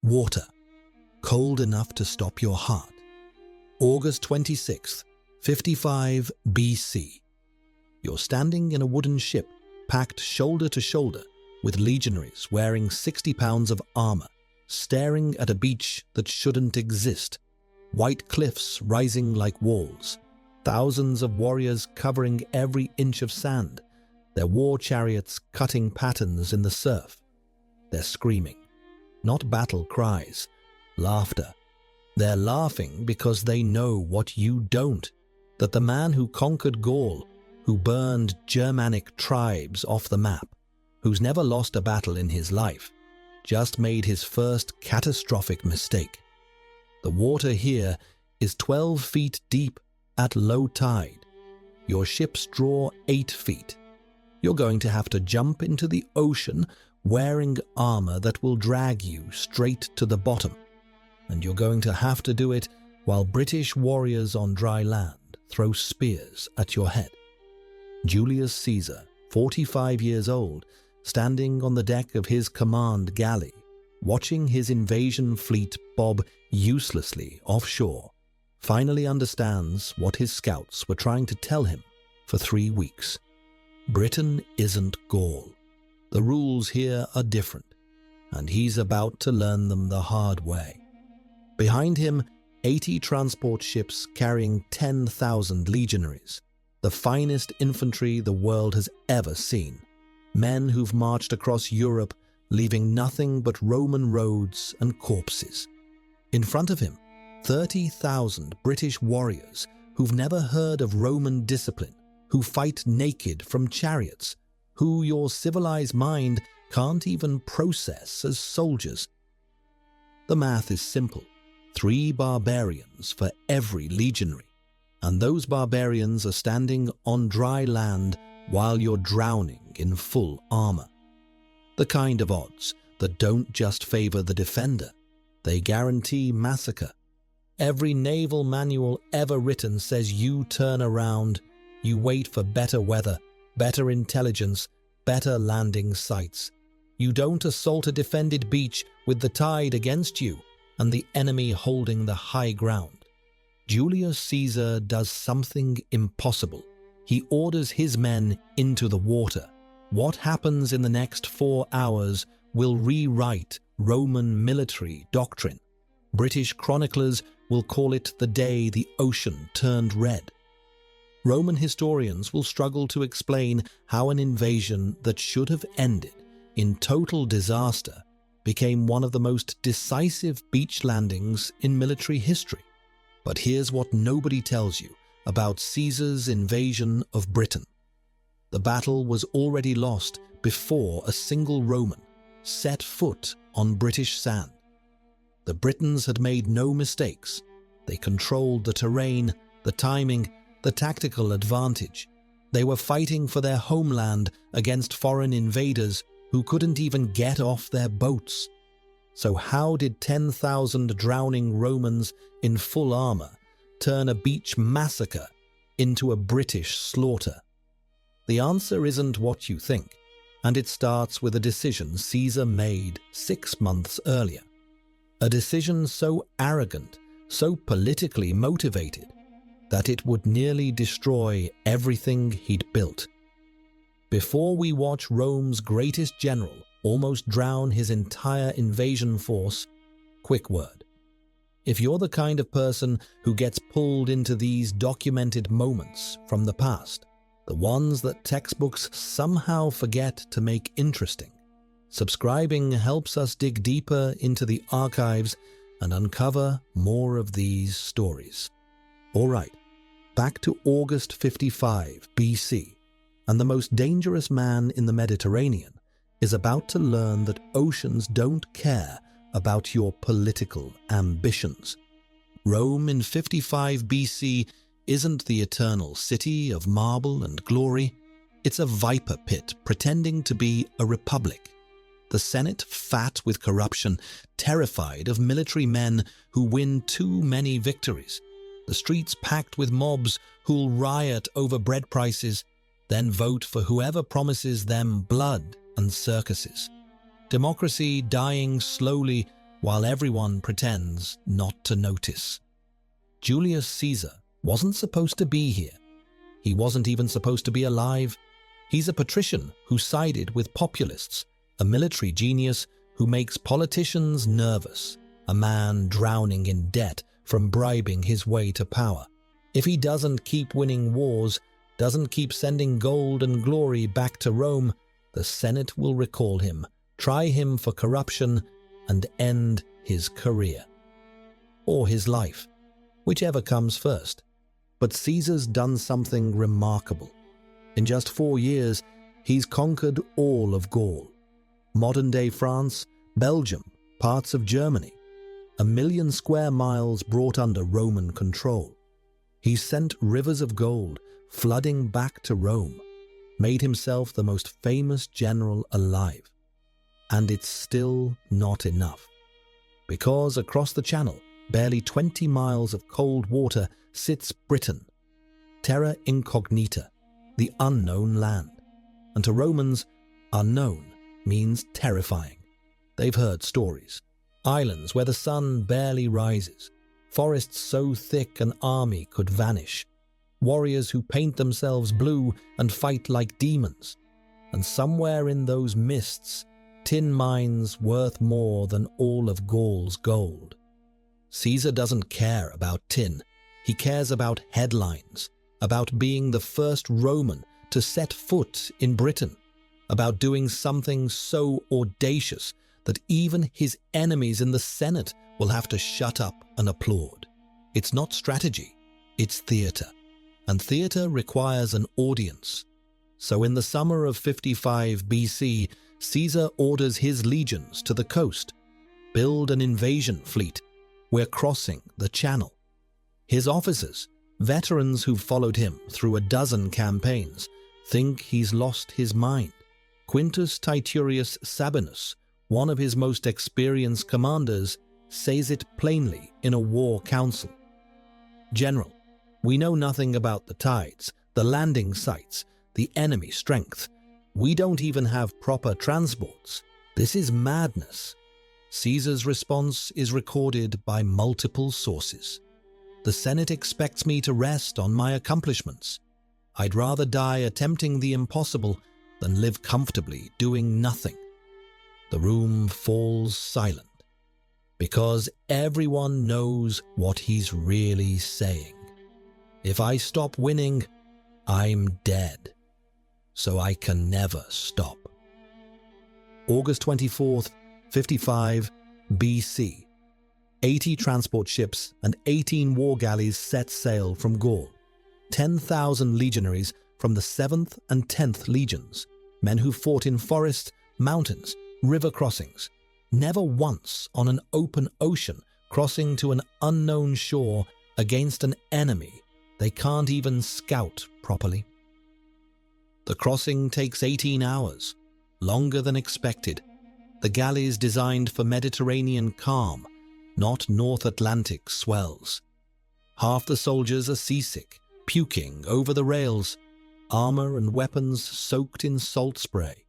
water, cold enough to stop your heart. August 26th, 55 BC. You're standing in a wooden ship packed shoulder to shoulder with legionaries wearing 60 pounds of armor, staring at a beach that shouldn't exist. White cliffs rising like walls, thousands of warriors covering every inch of sand, their war chariots cutting patterns in the surf. They're screaming, not battle cries, laughter. They're laughing because they know what you don't, that the man who conquered Gaul, who burned Germanic tribes off the map, who's never lost a battle in his life, just made his first catastrophic mistake. The water here is 12 feet deep at low tide. Your ships draw 8 feet. You're going to have to jump into the ocean wearing armor that will drag you straight to the bottom. And you're going to have to do it while British warriors on dry land throw spears at your head. Julius Caesar, 45 years old, standing on the deck of his command galley, watching his invasion fleet bob uselessly offshore, finally understands what his scouts were trying to tell him for 3 weeks. Britain isn't Gaul. The rules here are different, and he's about to learn them the hard way. Behind him, 80 transport ships carrying 10,000 legionaries, the finest infantry the world has ever seen. Men who've marched across Europe, leaving nothing but Roman roads and corpses. In front of him, 30,000 British warriors who've never heard of Roman discipline, who fight naked from chariots, who your civilized mind can't even process as soldiers. The math is simple. 3 barbarians for every legionary, and those barbarians are standing on dry land while you're drowning in full armor. The kind of odds that don't just favor the defender, they guarantee massacre. Every naval manual ever written says you turn around, you wait for better weather, better intelligence, better landing sites. You don't assault a defended beach with the tide against you and the enemy holding the high ground. Julius Caesar does something impossible. He orders his men into the water. What happens in the next 4 hours will rewrite Roman military doctrine. British chroniclers will call it the day the ocean turned red. Roman historians will struggle to explain how an invasion that should have ended in total disaster became one of the most decisive beach landings in military history. But here's what nobody tells you about Caesar's invasion of Britain. The battle was already lost before a single Roman set foot on British sand. The Britons had made no mistakes. They controlled the terrain, the timing, the tactical advantage. They were fighting for their homeland against foreign invaders who couldn't even get off their boats. So how did 10,000 drowning Romans in full armor turn a beach massacre into a British slaughter? The answer isn't what you think, and it starts with a decision Caesar made 6 months earlier. A decision so arrogant, so politically motivated, that it would nearly destroy everything he'd built. Before we watch Rome's greatest general almost drown his entire invasion force, quick word. If you're the kind of person who gets pulled into these documented moments from the past, the ones that textbooks somehow forget to make interesting, subscribing helps us dig deeper into the archives and uncover more of these stories. All right, back to August 55 BC, and the most dangerous man in the Mediterranean is about to learn that oceans don't care about your political ambitions. Rome in 55 BC isn't the eternal city of marble and glory. It's a viper pit pretending to be a republic. The Senate fat with corruption, terrified of military men who win too many victories. The streets packed with mobs who'll riot over bread prices, then vote for whoever promises them blood and circuses. Democracy dying slowly while everyone pretends not to notice. Julius Caesar wasn't supposed to be here. He wasn't even supposed to be alive. He's a patrician who sided with populists, a military genius who makes politicians nervous, a man drowning in debt from bribing his way to power. If he doesn't keep winning wars, doesn't keep sending gold and glory back to Rome, the Senate will recall him, try him for corruption, and end his career. Or his life, whichever comes first. But Caesar's done something remarkable. In just 4 years, he's conquered all of Gaul, modern-day France, Belgium, parts of Germany, 1 million square miles brought under Roman control. He sent rivers of gold flooding back to Rome, made himself the most famous general alive. And it's still not enough. Because across the Channel, barely 20 miles of cold water, sits Britain, terra incognita, the unknown land. And to Romans, unknown means terrifying. They've heard stories. Islands where the sun barely rises, forests so thick an army could vanish, warriors who paint themselves blue and fight like demons. And somewhere in those mists, tin mines worth more than all of Gaul's gold. Caesar doesn't care about tin. He cares about headlines, about being the first Roman to set foot in Britain, about doing something so audacious that even his enemies in the Senate will have to shut up and applaud. It's not strategy, it's theater. And theater requires an audience. So in the summer of 55 BC, Caesar orders his legions to the coast, build an invasion fleet. We're crossing the Channel. His officers, veterans who've followed him through a dozen campaigns, think he's lost his mind. Quintus Titurius Sabinus, one of his most experienced commanders, says it plainly in a war council. General, we know nothing about the tides, the landing sites, the enemy strength. We don't even have proper transports. This is madness. Caesar's response is recorded by multiple sources. The Senate expects me to rest on my accomplishments. I'd rather die attempting the impossible than live comfortably doing nothing. The room falls silent, because everyone knows what he's really saying. If I stop winning, I'm dead. So I can never stop. August 24th, 55 BC. 80 transport ships and 18 war galleys set sail from Gaul. 10,000 legionaries from the 7th and 10th legions, men who fought in forests, mountains, river crossings, never once on an open ocean crossing to an unknown shore against an enemy they can't even scout properly. The crossing takes 18 hours, longer than expected. The galleys designed for Mediterranean calm, not North Atlantic swells. Half the soldiers are seasick, puking over the rails, armor and weapons soaked in salt spray.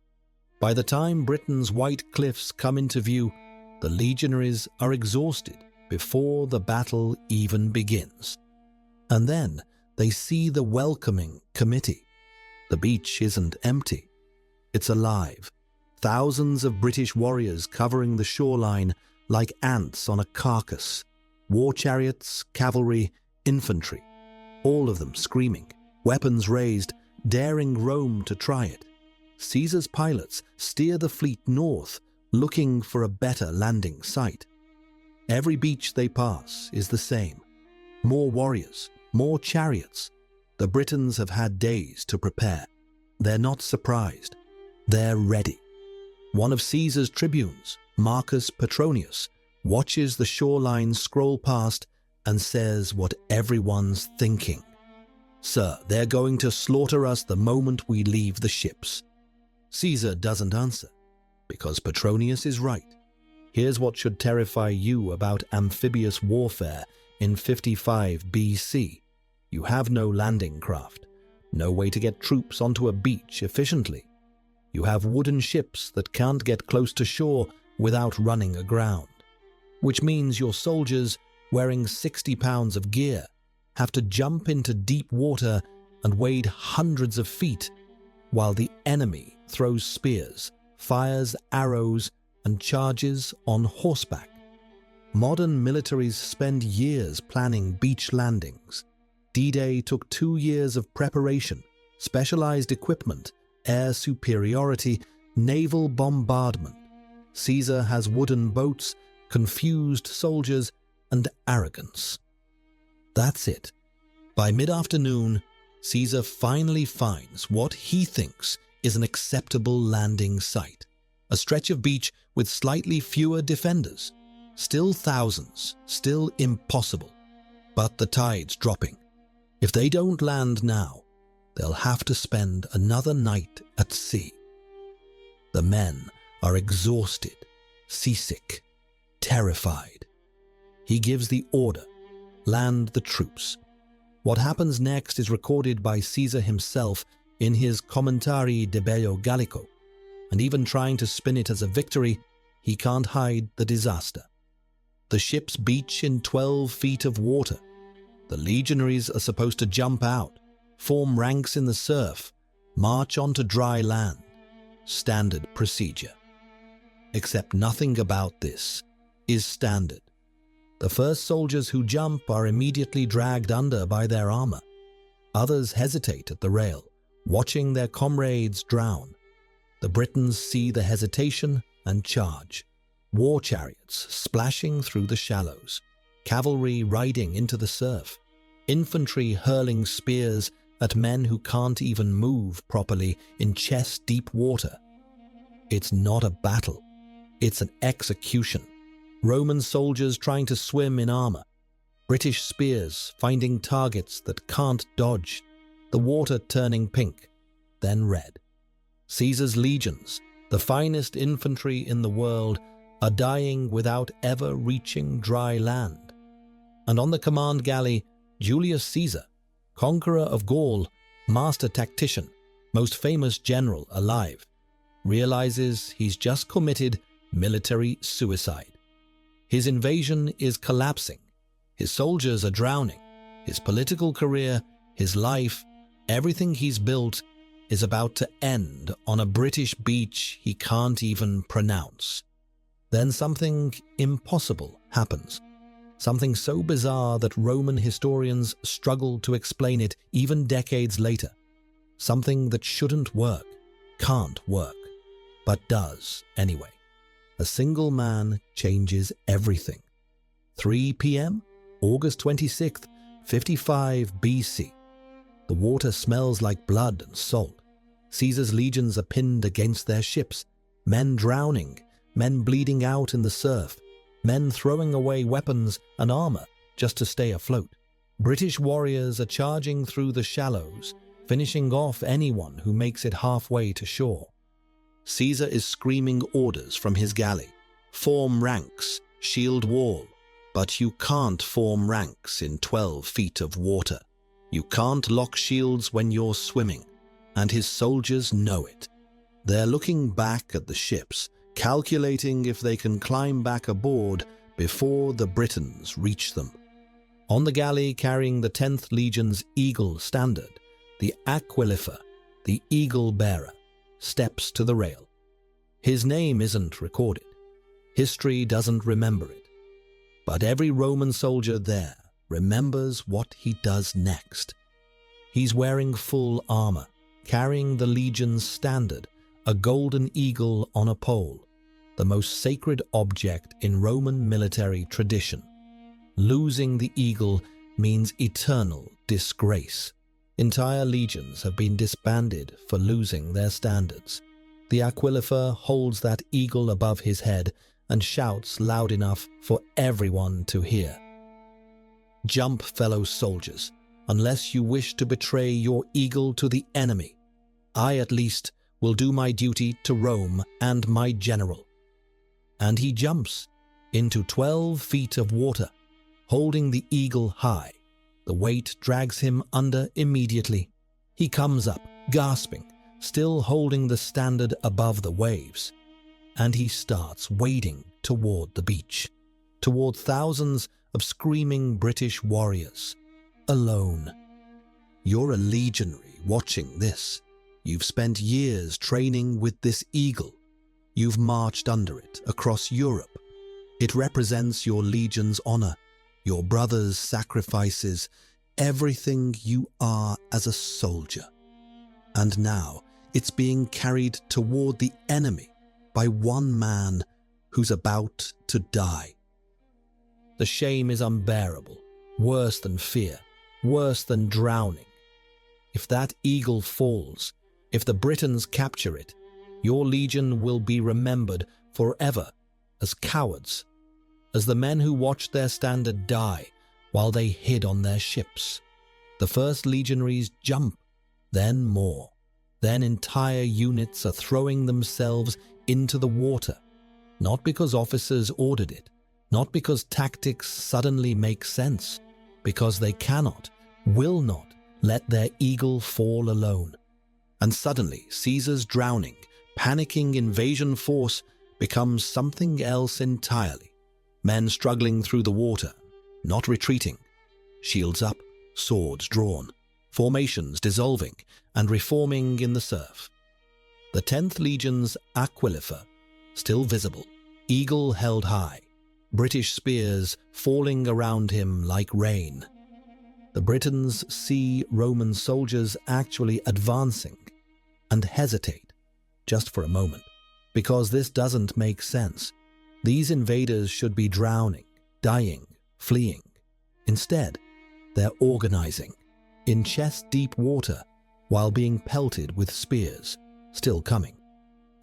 By the time Britain's white cliffs come into view, the legionaries are exhausted before the battle even begins. And then they see the welcoming committee. The beach isn't empty. It's alive. Thousands of British warriors covering the shoreline like ants on a carcass. War chariots, cavalry, infantry. All of them screaming, weapons raised, daring Rome to try it. Caesar's pilots steer the fleet north, looking for a better landing site. Every beach they pass is the same. More warriors, more chariots. The Britons have had days to prepare. They're not surprised. They're ready. One of Caesar's tribunes, Marcus Petronius, watches the shoreline scroll past and says what everyone's thinking. "Sir, they're going to slaughter us the moment we leave the ships." Caesar doesn't answer, because Petronius is right. Here's what should terrify you about amphibious warfare in 55 BC. You have no landing craft, no way to get troops onto a beach efficiently. You have wooden ships that can't get close to shore without running aground. which means your soldiers, wearing 60 pounds of gear, have to jump into deep water and wade hundreds of feet, while the enemy throws spears, fires arrows, and charges on horseback. Modern militaries spend years planning beach landings. D-Day took 2 years of preparation, specialized equipment, air superiority, naval bombardment. Caesar has wooden boats, confused soldiers, and arrogance. That's it. By mid-afternoon, Caesar finally finds what he thinks is an acceptable landing site. A stretch of beach with slightly fewer defenders. Still thousands, still impossible. But the tide's dropping. If they don't land now, they'll have to spend another night at sea. The men are exhausted, seasick, terrified. He gives the order, land the troops. What happens next is recorded by Caesar himself in his Commentari de Bello Gallico, and even trying to spin it as a victory, he can't hide the disaster. The ships beach in 12 feet of water. The legionaries are supposed to jump out, form ranks in the surf, march onto dry land. Standard procedure. Except nothing about this is standard. The first soldiers who jump are immediately dragged under by their armor. Others hesitate at the rail, watching their comrades drown. The Britons see the hesitation and charge. War chariots splashing through the shallows, cavalry riding into the surf, infantry hurling spears at men who can't even move properly in chest-deep water. It's not a battle, it's an execution. Roman soldiers trying to swim in armor, British spears finding targets that can't dodge, the water turning pink, then red. Caesar's legions, the finest infantry in the world, are dying without ever reaching dry land. And on the command galley, Julius Caesar, conqueror of Gaul, master tactician, most famous general alive, realizes he's just committed military suicide. His invasion is collapsing. His soldiers are drowning. His political career, his life, everything he's built is about to end on a British beach he can't even pronounce. Then something impossible happens. Something so bizarre that Roman historians struggle to explain it even decades later. Something that shouldn't work, can't work, but does anyway. A single man changes everything. 3 p.m., August 26th, 55 BC. The water smells like blood and salt. Caesar's legions are pinned against their ships, men drowning, men bleeding out in the surf, men throwing away weapons and armor just to stay afloat. British warriors are charging through the shallows, finishing off anyone who makes it halfway to shore. Caesar is screaming orders from his galley. Form ranks, shield wall. But you can't form ranks in 12 feet of water. You can't lock shields when you're swimming, and his soldiers know it. They're looking back at the ships, calculating if they can climb back aboard before the Britons reach them. On the galley carrying the 10th Legion's Eagle standard, the Aquilifer, the Eagle Bearer, steps to the rail. His name isn't recorded. History doesn't remember it. But every Roman soldier there remembers what he does next. He's wearing full armor, carrying the legion's standard, a golden eagle on a pole, the most sacred object in Roman military tradition. Losing the eagle means eternal disgrace. Entire legions have been disbanded for losing their standards. The Aquilifer holds that eagle above his head and shouts loud enough for everyone to hear. Jump, fellow soldiers, unless you wish to betray your eagle to the enemy. I, at least, will do my duty to Rome and my general. And he jumps into 12 feet of water, holding the eagle high. The weight drags him under immediately. He comes up, gasping, still holding the standard above the waves, and he starts wading toward the beach. toward thousands of screaming British warriors, alone. You're a legionary watching this. You've spent years training with this eagle. You've marched under it across Europe. It represents your legion's honor, your brother's sacrifices, everything you are as a soldier. And now it's being carried toward the enemy by one man who's about to die. The shame is unbearable, worse than fear, worse than drowning. If that eagle falls, if the Britons capture it, your legion will be remembered forever as cowards, as the men who watched their standard die while they hid on their ships. The first legionaries jump, then more. Then entire units are throwing themselves into the water, not because officers ordered it, not because tactics suddenly make sense, because they cannot, will not let their eagle fall alone. And suddenly Caesar's drowning, panicking invasion force becomes something else entirely. Men struggling through the water, not retreating, shields up, swords drawn, formations dissolving and reforming in the surf. The 10th Legion's aquilifer, still visible, eagle held high, British spears falling around him like rain. The Britons see Roman soldiers actually advancing and hesitate, just for a moment, because this doesn't make sense. These invaders should be drowning, dying, fleeing. Instead, they're organizing in chest-deep water while being pelted with spears, still coming.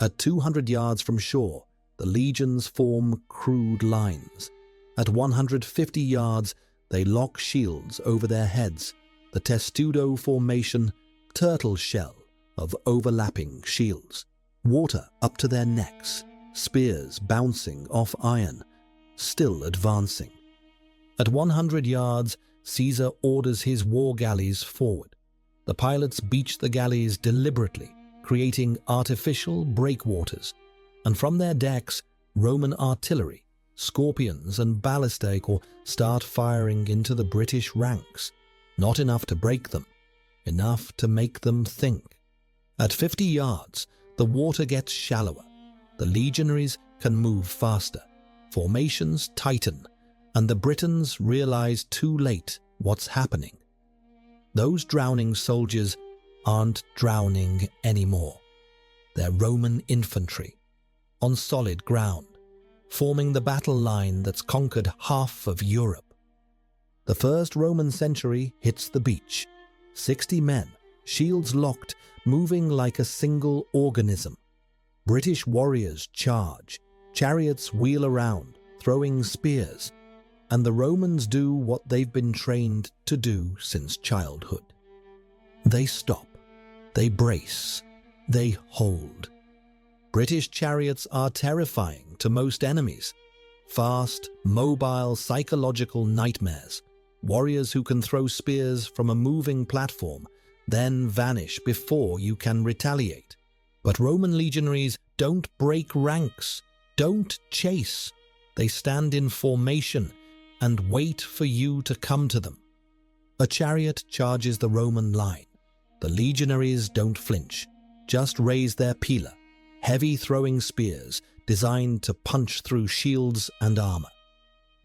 At 200 yards from shore, the legions form crude lines. At 150 yards, they lock shields over their heads, the testudo formation, turtle shell of overlapping shields, water up to their necks, spears bouncing off iron, still advancing. At 100 yards, Caesar orders his war galleys forward. The pilots beach the galleys deliberately, creating artificial breakwaters, and from their decks, Roman artillery, scorpions and ballistae start firing into the British ranks, not enough to break them, enough to make them think. At 50 yards, the water gets shallower. The legionaries can move faster. Formations tighten, and the Britons realize too late what's happening. Those drowning soldiers aren't drowning anymore. They're Roman infantry, on solid ground, forming the battle line that's conquered half of Europe. The first Roman century hits the beach. 60 men, shields locked, moving like a single organism. British warriors charge, chariots wheel around, throwing spears, and the Romans do what they've been trained to do since childhood. They stop, they brace, they hold. British chariots are terrifying to most enemies. Fast, mobile, psychological nightmares. Warriors who can throw spears from a moving platform, then vanish before you can retaliate. But Roman legionaries don't break ranks, don't chase. They stand in formation and wait for you to come to them. A chariot charges the Roman line. The legionaries don't flinch, just raise their pila, heavy throwing spears designed to punch through shields and armor.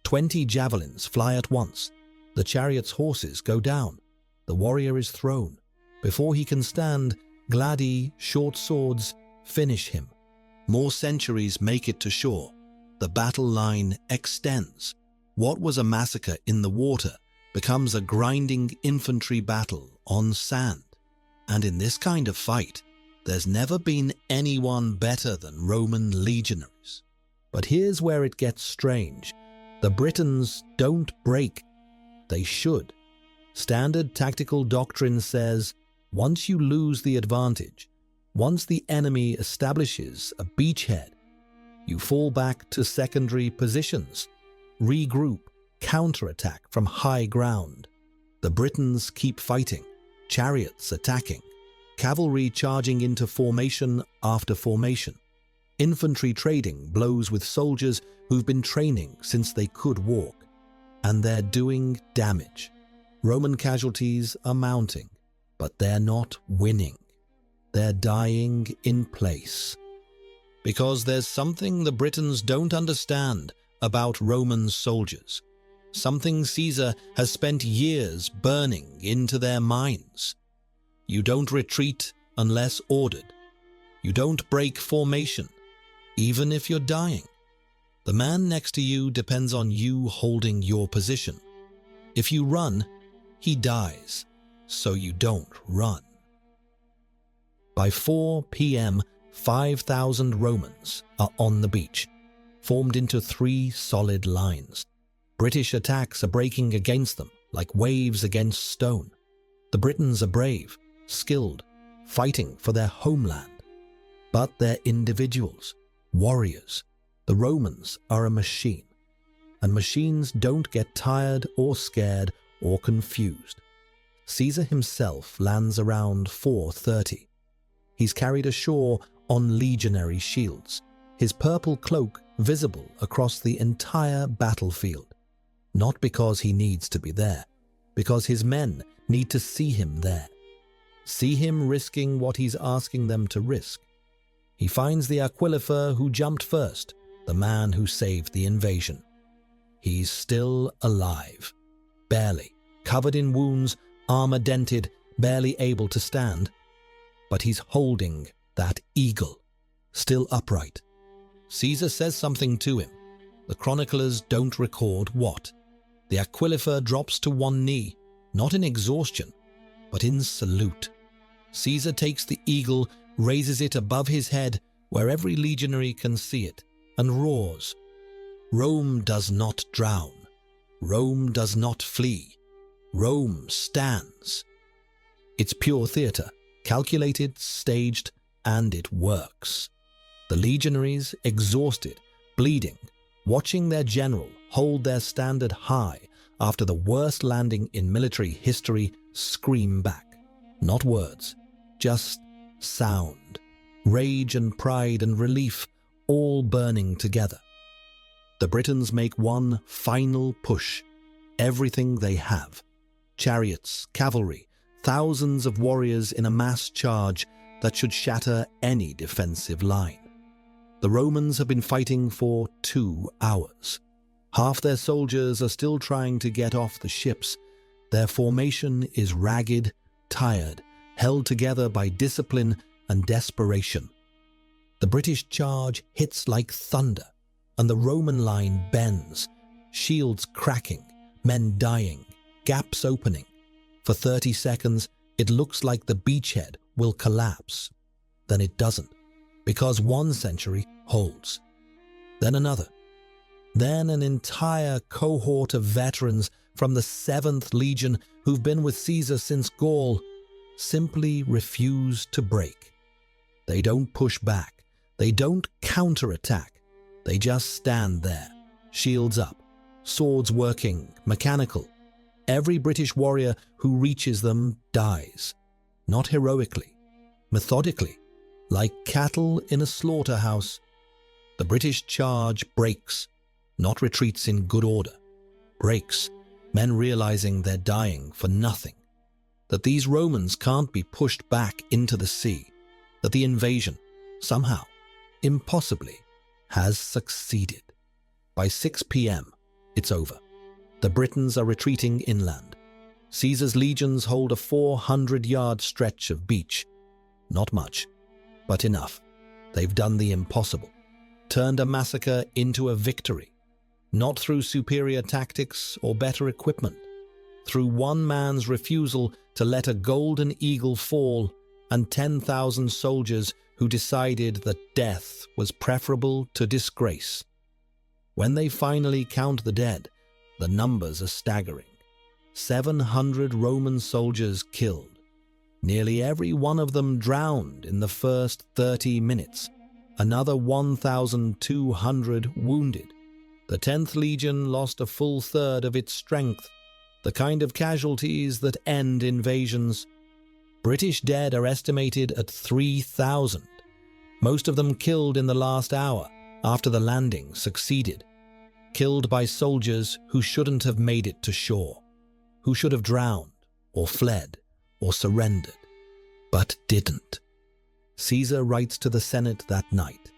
20 javelins fly at once. The chariot's horses go down. The warrior is thrown. Before he can stand, gladi, short swords, finish him. More centuries make it to shore. The battle line extends. What was a massacre in the water becomes a grinding infantry battle on sand. And in this kind of fight, there's never been anyone better than Roman legionaries. But here's where it gets strange. The Britons don't break. They should. Standard tactical doctrine says, once you lose the advantage, once the enemy establishes a beachhead, you fall back to secondary positions, regroup, counterattack from high ground. The Britons keep fighting, chariots attacking, cavalry charging into formation after formation. Infantry trading blows with soldiers who've been training since they could walk, and they're doing damage. Roman casualties are mounting, but they're not winning. They're dying in place. Because there's something the Britons don't understand about Roman soldiers. Something Caesar has spent years burning into their minds. You don't retreat unless ordered. You don't break formation, even if you're dying. The man next to you depends on you holding your position. If you run, he dies, so you don't run. By 4 p.m., 5,000 Romans are on the beach, formed into 3 solid lines. British attacks are breaking against them like waves against stone. The Britons are brave, skilled, fighting for their homeland. But they're individuals, warriors. The Romans are a machine, and machines don't get tired or scared or confused. Caesar himself lands around 4:30. He's carried ashore on legionary shields, his purple cloak visible across the entire battlefield. Not because he needs to be there, because his men need to see him there. See him risking what he's asking them to risk. He finds the aquilifer who jumped first, the man who saved the invasion. He's still alive, barely, covered in wounds, armor dented, barely able to stand. But he's holding that eagle, still upright. Caesar says something to him. The chroniclers don't record what. The aquilifer drops to one knee, not in exhaustion, but in salute. Caesar takes the eagle, raises it above his head where every legionary can see it, and roars. Rome does not drown. Rome does not flee. Rome stands. It's pure theatre, calculated, staged, and it works. The legionaries, exhausted, bleeding, watching their general hold their standard high after the worst landing in military history, scream back. Not words, just sound. Rage and pride and relief all burning together. The Britons make one final push. Everything they have. Chariots, cavalry, thousands of warriors in a mass charge that should shatter any defensive line. The Romans have been fighting for 2 hours. Half their soldiers are still trying to get off the ships. Their formation is ragged, tired, held together by discipline and desperation. The British charge hits like thunder, and the Roman line bends, shields cracking, men dying, gaps opening. For 30 seconds, it looks like the beachhead will collapse. Then it doesn't, because one century holds. Then another. Then an entire cohort of veterans from the 7th Legion who've been with Caesar since Gaul simply refuse to break. They don't push back. They don't counterattack. They just stand there, shields up, swords working, mechanical. Every British warrior who reaches them dies. Not heroically, methodically, like cattle in a slaughterhouse. The British charge breaks, not retreats in good order. Breaks, men realizing they're dying for nothing. That these Romans can't be pushed back into the sea. That the invasion, somehow, impossibly, has succeeded. By 6 p.m., it's over. The Britons are retreating inland. Caesar's legions hold a 400-yard stretch of beach. Not much, but enough. They've done the impossible. Turned a massacre into a victory. Not through superior tactics or better equipment. Through one man's refusal to let a golden eagle fall and 10,000 soldiers who decided that death was preferable to disgrace. When they finally count the dead, the numbers are staggering. 700 Roman soldiers killed. Nearly every one of them drowned in the first 30 minutes. Another 1,200 wounded. The 10th Legion lost a full third of its strength, the kind of casualties that end invasions. British dead are estimated at 3,000. most of them killed in the last hour after the landing succeeded, killed by soldiers who shouldn't have made it to shore, who should have drowned or fled or surrendered, but didn't. Caesar writes to the Senate that night.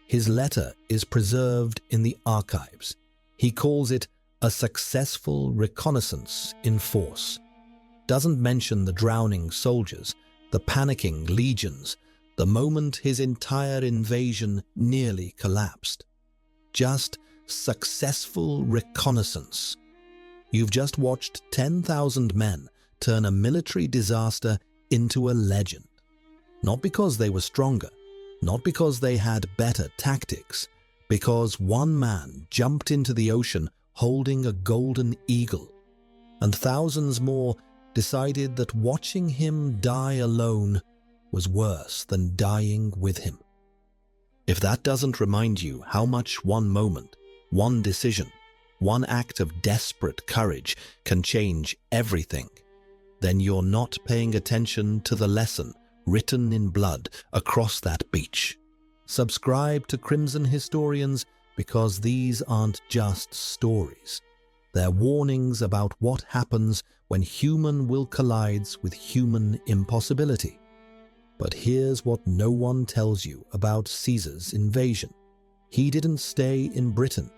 His letter is preserved in the archives. He calls it a successful reconnaissance in force. Doesn't mention the drowning soldiers, the panicking legions, the moment his entire invasion nearly collapsed. Just successful reconnaissance. You've just watched 10,000 men turn a military disaster into a legend. Not because they were stronger, not because they had better tactics, because one man jumped into the ocean holding a golden eagle, and thousands more decided that watching him die alone was worse than dying with him. If that doesn't remind you how much one moment, one decision, one act of desperate courage can change everything, then you're not paying attention to the lesson written in blood across that beach. Subscribe to Crimson Historians because these aren't just stories. They're warnings about what happens when human will collides with human impossibility. But here's what no one tells you about Caesar's invasion. He didn't stay in Britain,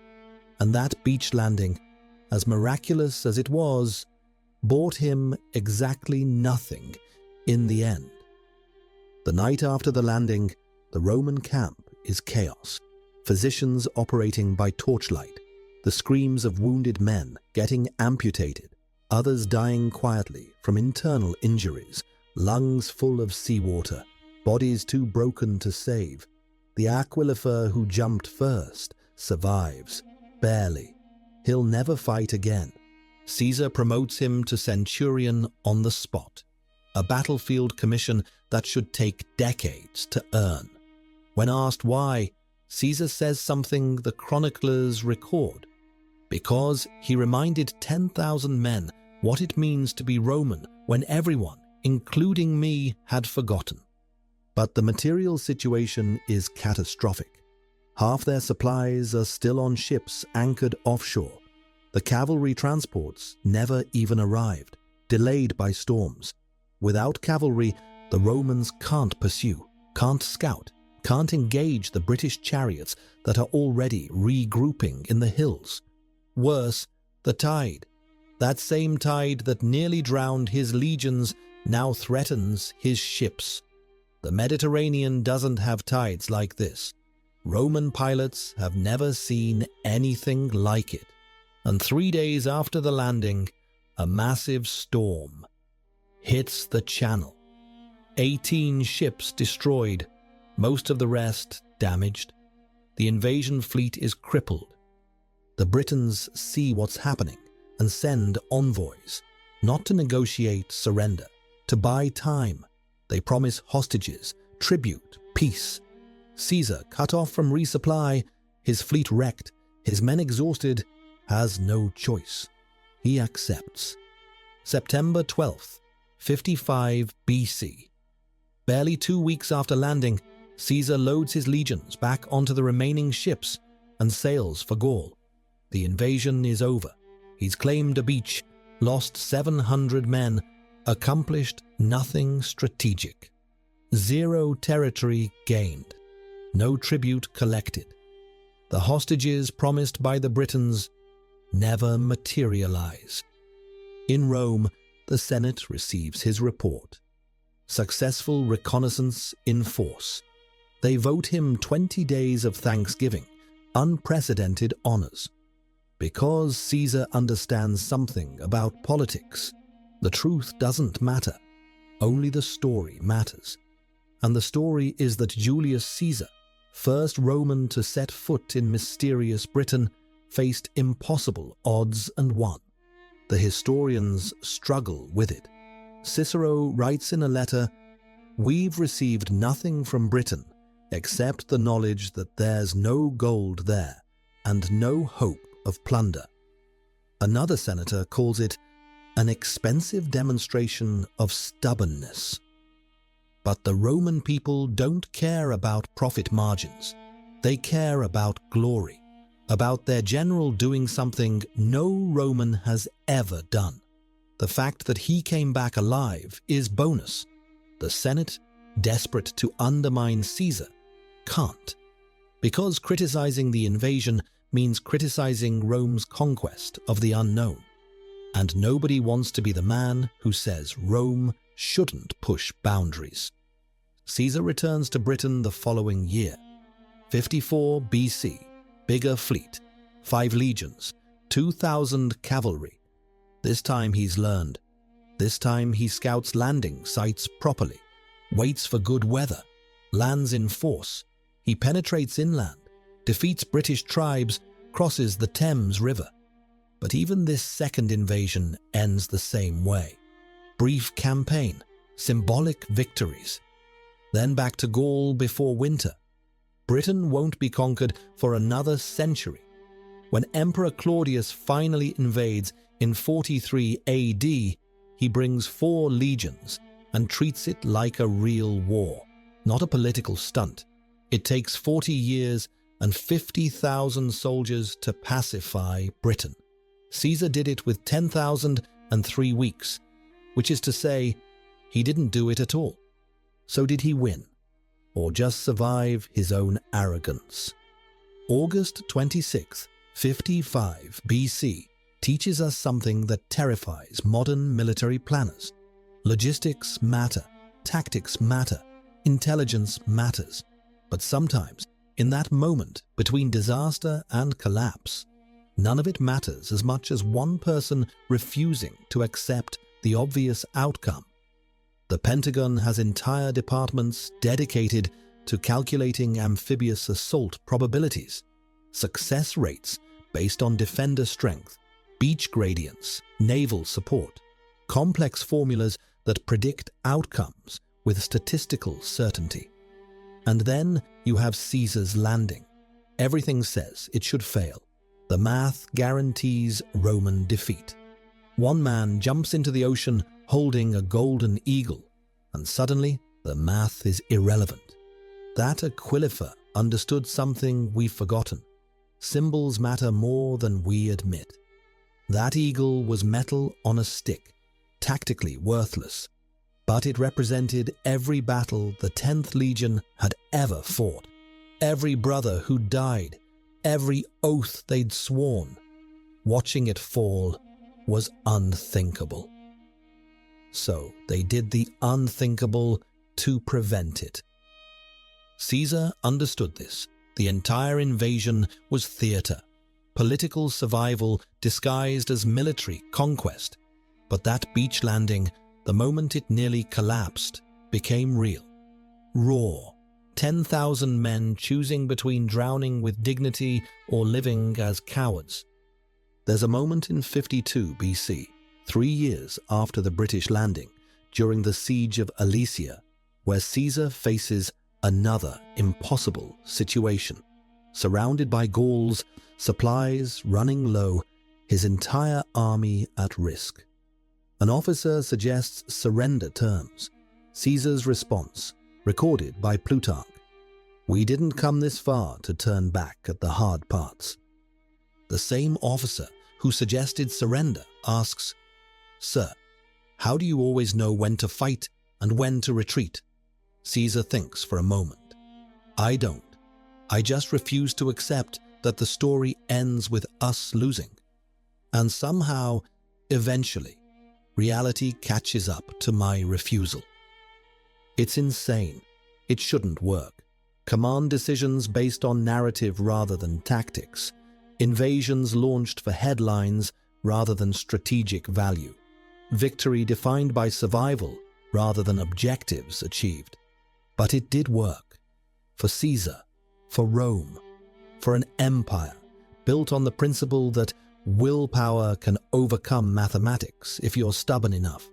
and that beach landing, as miraculous as it was, bought him exactly nothing in the end. The night after the landing, the Roman camp is chaos. Physicians operating by torchlight, the screams of wounded men getting amputated, others dying quietly from internal injuries, lungs full of seawater, bodies too broken to save. The aquilifer who jumped first survives, barely. He'll never fight again. Caesar promotes him to centurion on the spot, a battlefield commission that should take decades to earn. When asked why, Caesar says something the chroniclers record. Because he reminded 10,000 men what it means to be Roman when everyone, including me, had forgotten. But the material situation is catastrophic. Half their supplies are still on ships anchored offshore. The cavalry transports never even arrived, delayed by storms. Without cavalry, the Romans can't pursue, can't scout, can't engage the British chariots that are already regrouping in the hills. Worse, the tide. That same tide that nearly drowned his legions now threatens his ships. The Mediterranean doesn't have tides like this. Roman pilots have never seen anything like it. And 3 days after the landing, a massive storm hits the channel. 18 ships destroyed, most of the rest damaged. The invasion fleet is crippled. The Britons see what's happening and send envoys, not to negotiate surrender, to buy time. They promise hostages, tribute, peace. Caesar, cut off from resupply, his fleet wrecked, his men exhausted, has no choice. He accepts. September 12th, 55 BC. Barely 2 weeks after landing, Caesar loads his legions back onto the remaining ships and sails for Gaul. The invasion is over. He's claimed a beach, lost 700 men, accomplished nothing strategic. 0 territory gained. No tribute collected. The hostages promised by the Britons never materialize. In Rome, the Senate receives his report. Successful reconnaissance in force. They vote him 20 days of thanksgiving, unprecedented honors. Because Caesar understands something about politics, the truth doesn't matter. Only the story matters. And the story is that Julius Caesar, first Roman to set foot in mysterious Britain, faced impossible odds and won. The historians struggle with it. Cicero writes in a letter, "We've received nothing from Britain except the knowledge that there's no gold there and no hope of plunder." Another senator calls it an expensive demonstration of stubbornness. But the Roman people don't care about profit margins. They care about glory, about their general doing something no Roman has ever done. The fact that he came back alive is bonus. The Senate, desperate to undermine Caesar, can't. Because criticizing the invasion means criticizing Rome's conquest of the unknown. And nobody wants to be the man who says Rome shouldn't push boundaries. Caesar returns to Britain the following year. 54 BC, bigger fleet, 5 legions, 2,000 cavalry. This time he's learned. This time he scouts landing sites properly, waits for good weather, lands in force. He penetrates inland, defeats British tribes, crosses the Thames River. But even this second invasion ends the same way. Brief campaign, symbolic victories. Then back to Gaul before winter. Britain won't be conquered for another century. When Emperor Claudius finally invades in 43 AD, he brings 4 legions and treats it like a real war, not a political stunt. It takes 40 years and 50,000 soldiers to pacify Britain. Caesar did it with 10,000 and 3 weeks, which is to say, he didn't do it at all. So did he win, or just survive his own arrogance? August 26, 55 BC teaches us something that terrifies modern military planners. Logistics matter, tactics matter, intelligence matters. But sometimes, in that moment between disaster and collapse, none of it matters as much as one person refusing to accept the obvious outcome. The Pentagon has entire departments dedicated to calculating amphibious assault probabilities, success rates based on defender strength, beach gradients, naval support, complex formulas that predict outcomes with statistical certainty. And then you have Caesar's landing. Everything says it should fail. The math guarantees Roman defeat. One man jumps into the ocean holding a golden eagle, and suddenly the math is irrelevant. That Aquilifer understood something we've forgotten. Symbols matter more than we admit. That eagle was metal on a stick, tactically worthless, but it represented every battle the 10th Legion had ever fought, every brother who died, every oath they'd sworn. Watching it fall was unthinkable. So they did the unthinkable to prevent it. Caesar understood this. The entire invasion was theater, political survival disguised as military conquest. But that beach landing, the moment it nearly collapsed, became real. Raw. 10,000 men choosing between drowning with dignity or living as cowards. There's a moment in 52 BC, 3 years after the British landing, during the siege of Alesia, where Caesar faces another impossible situation. Surrounded by Gauls, supplies running low, his entire army at risk. An officer suggests surrender terms. Caesar's response, recorded by Plutarch: "We didn't come this far to turn back at the hard parts." The same officer who suggested surrender asks, "Sir, how do you always know when to fight and when to retreat?" Caesar thinks for a moment. "I don't. I just refuse to accept that the story ends with us losing." And somehow, eventually, reality catches up to my refusal. It's insane. It shouldn't work. Command decisions based on narrative rather than tactics. Invasions launched for headlines rather than strategic value. Victory defined by survival rather than objectives achieved. But it did work. For Caesar, for Rome, for an empire built on the principle that willpower can overcome mathematics if you're stubborn enough.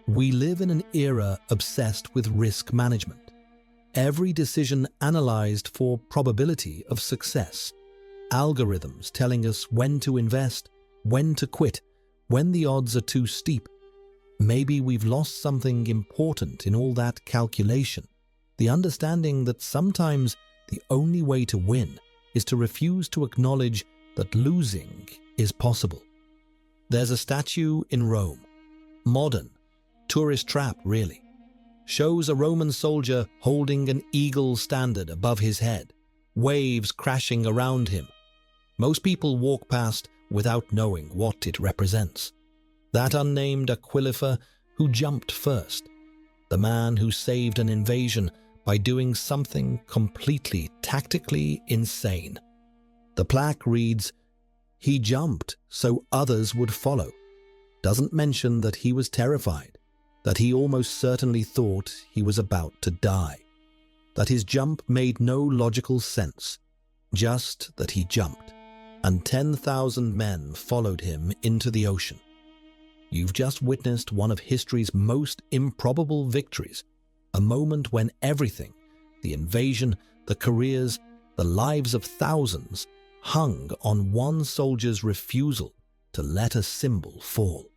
We live in an era obsessed with risk management. Every decision analyzed for probability of success. Algorithms telling us when to invest, when to quit, when the odds are too steep. Maybe we've lost something important in all that calculation, the understanding that sometimes the only way to win is to refuse to acknowledge that losing is possible. There's a statue in Rome, modern, tourist trap really, shows a Roman soldier holding an eagle standard above his head, waves crashing around him. Most people walk past without knowing what it represents. That unnamed Aquilifer who jumped first, the man who saved an invasion by doing something completely tactically insane. The plaque reads, "He jumped so others would follow." Doesn't mention that he was terrified, that he almost certainly thought he was about to die, that his jump made no logical sense, just that he jumped, and 10,000 men followed him into the ocean. You've just witnessed one of history's most improbable victories, a moment when everything, the invasion, the careers, the lives of thousands, hung on one soldier's refusal to let a symbol fall.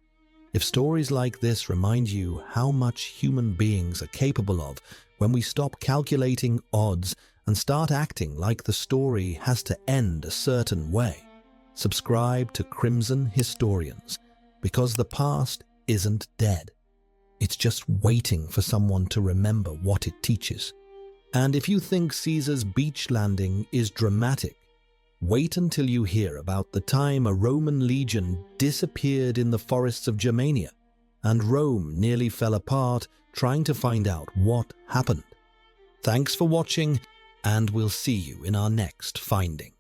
If stories like this remind you how much human beings are capable of when we stop calculating odds and start acting like the story has to end a certain way, subscribe to Crimson Historians, because the past isn't dead. It's just waiting for someone to remember what it teaches. And if you think Caesar's beach landing is dramatic, wait until you hear about the time a Roman legion disappeared in the forests of Germania, and Rome nearly fell apart trying to find out what happened. Thanks for watching, and we'll see you in our next finding.